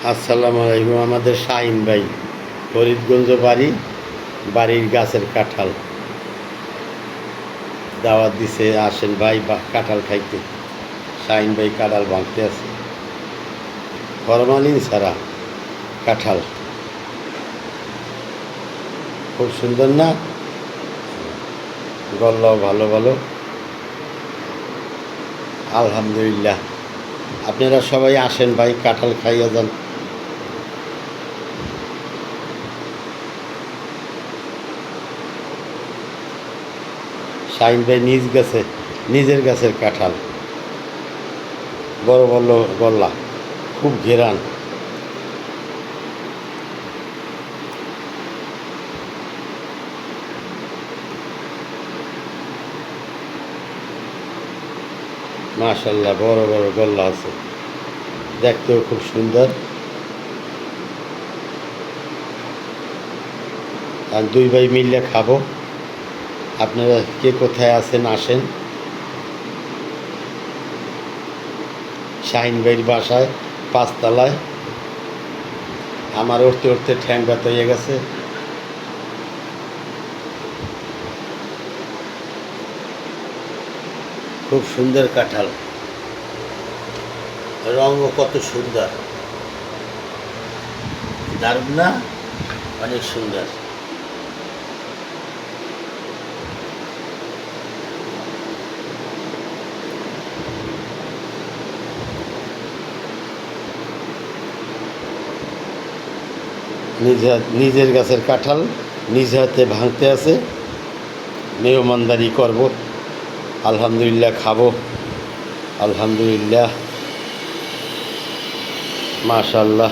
আসসালামু আলাইকুম। আমাদের শাহিন ভাই ফরিদগঞ্জ বাড়ির গাছের কাঁঠাল দাওয়াত দিছে, আসেন ভাই কাঁঠাল খাইতে। শাহিন ভাই কাঁঠাল ভাঙতে আছে, ফরমালিন ছাড়া কাঁঠাল। খুব সুন্দর না? গল্লাও ভালো ভালো, আলহামদুলিল্লাহ। আপনারা সবাই আসেন ভাই, কাঁঠাল খাইয়া যান। শাহিন ভাই নিজের গাছের কাঁঠাল, বড় বড় গল্লা, খুব ঘেরান। মাশাল্লাহ, বড় বড় গল্লা আছে, দেখতেও খুব সুন্দর। আর দুই ভাই মিললে খাবো। আপনারা কে কোথায় আছেন আসেন। শাহিন ভাইয়ের বাসায় 5 তলায়। আমার উঠতে উঠতে ঠ্যাং ব্যথা হয়ে গেছে। খুব সুন্দর কাঁঠাল, রঙও কত সুন্দর, দারুণ না? অনেক সুন্দর। নিজের গাছের কাঁঠাল নিজ হাতে ভাঙতে আছে, মেহমানদারি করব। আলহামদুলিল্লাহ, খাবো। আলহামদুলিল্লাহ, মাশাআল্লাহ।